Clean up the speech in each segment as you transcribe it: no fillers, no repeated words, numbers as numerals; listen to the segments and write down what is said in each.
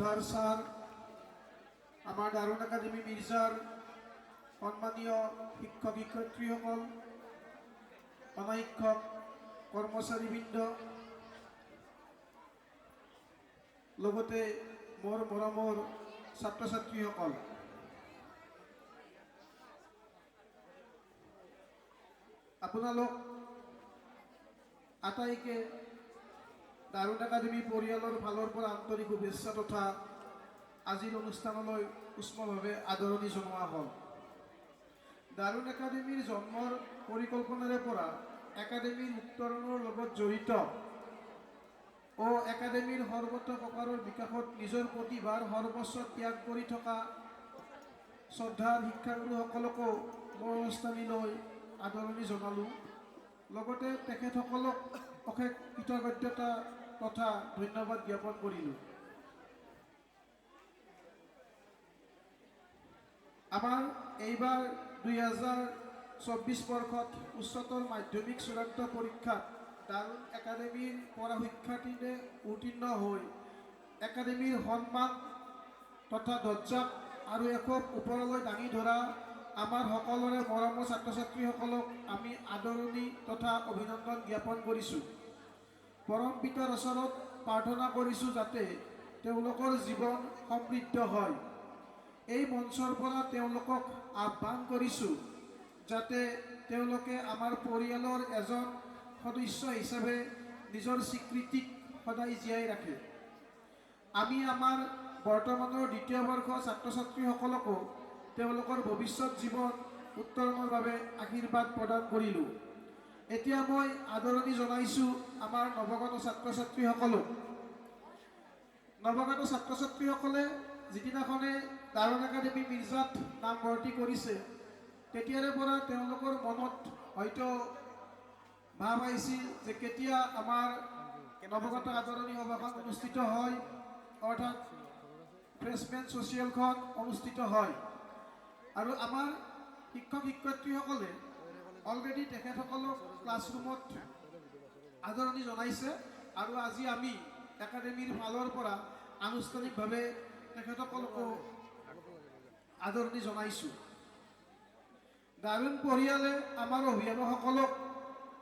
Sir আমাৰ দাৰুণ academy মিৰ্জাৰ সন্মানীয় শিক্ষক শিক্ষয়িত্ৰীসকল, অনাশিক্ষক কৰ্মচাৰীবৃন্দ, লগতে মোৰ মৰমৰ ছাত্ৰ ছাত্ৰীসকল, আপোনালোক আটাইকে দাৰুণ একাডেমী পৰিয়ালৰ ফালৰ পৰা আন্তৰিক শুভেচ্ছা তথা আজিৰ অনুষ্ঠানলৈ উষ্মভাৱে আদৰণি জনোৱা হ'ল। দাৰুণ একাডেমীৰ জন্মৰ পৰিকল্পনাৰে পৰা একাডেমীৰ উত্তৰণৰ লগত জড়িত ও একাডেমীৰ সৰ্বত্ৰ প্ৰকাৰৰ বিকাশত নিজৰ প্ৰতিভাৰ সৰ্বস্ব ত্যাগ কৰি থকা শ্ৰদ্ধাৰ শিক্ষাগুৰুসকলকো মোৰ অনুষ্ঠানলৈ আদৰণি জনালোঁ। লগতে তেখেতসকলক অশেষ কৃতজ্ঞতা তথা ধন্যবাদ জ্ঞাপন কৰিলোঁ। আমাৰ এইবাৰ 2024 বৰ্ষত উচ্চতৰ মাধ্যমিক চূড়ান্ত পৰীক্ষাত দাৰুণ একাডেমীৰ পৰা শিক্ষাৰ্থীয়ে উত্তীৰ্ণ হৈ একাডেমীৰ সন্মান তথা দৰ্জাক আৰু এখোপ ওপৰলৈ দাঙি ধৰা আমাৰ সকলোৰে মৰমৰ ছাত্ৰ ছাত্ৰীসকলক আমি আদৰণি তথা অভিনন্দন জ্ঞাপন কৰিছোঁ। পৰম পিতাৰ ওচৰত প্ৰাৰ্থনা কৰিছোঁ যাতে তেওঁলোকৰ জীৱন সমৃদ্ধ হয়। এই মঞ্চৰ পৰা তেওঁলোকক আহ্বান কৰিছোঁ যাতে তেওঁলোকে আমাৰ পৰিয়ালৰ এজন সদস্য হিচাপে নিজৰ স্বীকৃতিক সদায় জীয়াই ৰাখে। আমি আমাৰ বৰ্তমানৰ দ্বিতীয় বৰ্ষৰ ছাত্ৰ ছাত্ৰীসকলকো তেওঁলোকৰ ভৱিষ্যত জীৱন উত্তৰণৰ বাবে আশীৰ্বাদ প্ৰদান কৰিলোঁ। এতিয়া মই আদৰণি জনাইছোঁ আমাৰ নৱাগত ছাত্ৰ ছাত্ৰীসকলক। নৱাগত ছাত্ৰ ছাত্ৰীসকলে যিদিনাখনে দাৰুণ একাডেমী মিৰ্জাত নামভৰ্তি কৰিছে তেতিয়াৰে পৰা তেওঁলোকৰ মনত হয়তো ভাৱ আহিছিল যে কেতিয়া আমাৰ নৱাগত আদৰণি সভাখন অনুষ্ঠিত হয়, অৰ্থাৎ ফ্ৰেছমেন ছ'চিয়েলখন অনুষ্ঠিত হয়। আৰু আমাৰ শিক্ষক শিক্ষয়িত্ৰীসকলে অলৰেডি তেখেতসকলক ক্লাছৰুমত আদৰণি জনাইছে আৰু আজি আমি একাডেমীৰ ফালৰ পৰা আনুষ্ঠানিকভাৱে তেখেতসকলকো আদৰণি জনাইছোঁ। দাৰুণ পৰিয়ালে আমাৰ অভিভাৱকসকলক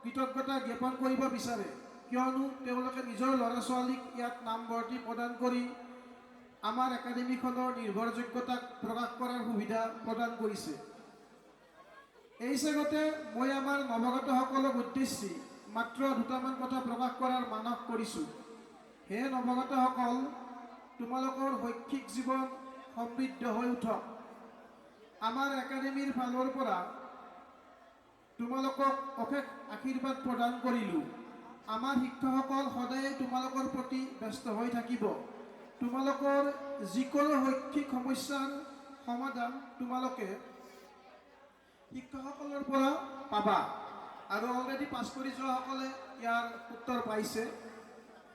কৃতজ্ঞতা জ্ঞাপন কৰিব বিচাৰে, কিয়নো তেওঁলোকে নিজৰ ল'ৰা ছোৱালীক ইয়াত নামভৰ্তি প্ৰদান কৰি আমাৰ একাডেমীখনৰ নিৰ্ভৰযোগ্যতাক প্ৰকাশ কৰাৰ সুবিধা প্ৰদান কৰিছে। এই চেগতে মই আমাৰ নৱাগতসকলক উদ্দেশ্যি মাত্ৰ দুটামান কথা প্ৰকাশ কৰাৰ মানস কৰিছোঁ। হে নৱাগতসকল, তোমালোকৰ শৈক্ষিক জীৱন সমৃদ্ধ হৈ উঠক। আমাৰ একাডেমীৰ ফালৰ পৰা তোমালোকক অশেষ আশীৰ্বাদ প্ৰদান কৰিলোঁ। আমাৰ শিক্ষকসকল সদায় তোমালোকৰ প্ৰতি ব্যস্ত হৈ থাকিব। তোমালোকৰ যিকোনো শৈক্ষিক সমস্যাৰ সমাধান তোমালোকে শিক্ষকসকলৰ পৰা পাবা আৰু অলৰেডি পাছ কৰি যোৱাসকলে ইয়াৰ উত্তৰ পাইছে।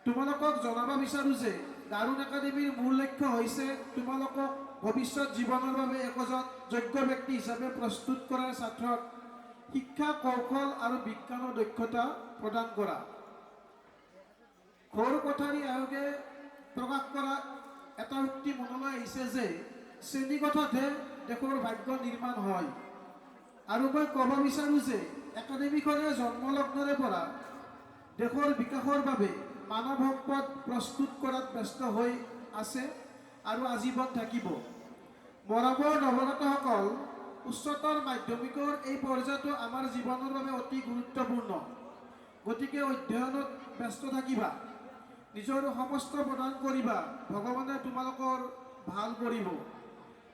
তোমালোকক জনাব বিচাৰোঁ যে দাৰুণ একাডেমীৰ মূল লক্ষ্য হৈছে তোমালোকক ভৱিষ্যত জীৱনৰ বাবে একোজন যোগ্য ব্যক্তি হিচাপে প্ৰস্তুত কৰাৰ স্বাৰ্থত শিক্ষা কৌশল আৰু বিজ্ঞানৰ দক্ষতা প্ৰদান কৰা। ঘৰ কঠাৰী আয়োগে প্ৰকাশ কৰা এটা উক্তি মনলৈ আহিছে যে শ্ৰেণীকোঠাতহে দেশৰ ভাগ্য নিৰ্মাণ হয়। আৰু মই ক'ব বিচাৰোঁ যে একাডেমীখনে জন্মলগ্নৰে পৰা দেশৰ বিকাশৰ বাবে মানৱ সম্পদ প্ৰস্তুত কৰাত ব্যস্ত হৈ আছে আৰু আজীৱন থাকিব। মৰমৰ নৱাগতসকল, উচ্চতৰ মাধ্যমিকৰ এই পৰ্যায়টো আমাৰ জীৱনৰ বাবে অতি গুৰুত্বপূৰ্ণ। গতিকে অধ্যয়নত ব্যস্ত থাকিবা, নিজৰ সমস্ত প্ৰদান কৰিবা, ভগৱানে তোমালোকৰ ভাল কৰিব।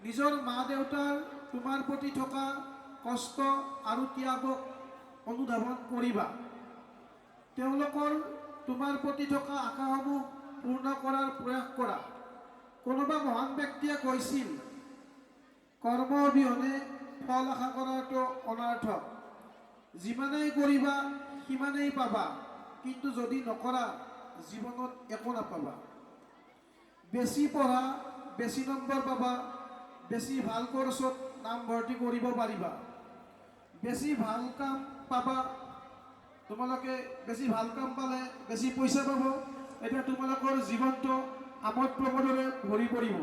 নিজৰ মা দেউতাৰ তোমাৰ প্ৰতি থকা কষ্ট আৰু ত্যাগক অনুধাৱন কৰিবা। তেওঁলোকৰ তোমাৰ প্ৰতি থকা আশাসমূহ পূৰ্ণ কৰাৰ প্ৰয়াস কৰা। কোনোবা মহান ব্যক্তিয়ে কৈছিল, কৰ্ম অবিহনে ফল আশা কৰাটো অনাৰ্থক। যিমানেই কৰিবা সিমানেই পাবা, কিন্তু যদি নকৰা জীৱনত একো নাপাবা। বেছি পঢ়া, বেছি নম্বৰ পাবা, বেছি ভাল কোৰ্চত নামভৰ্তি কৰিব পাৰিবা, বেছি ভাল কাম পাবা। তোমালোকে বেছি ভাল কাম পালে বেছি পইচা পাব। এতিয়া তোমালোকৰ জীৱনটো আমোদ প্ৰমোদৰে ভৰি পৰিব।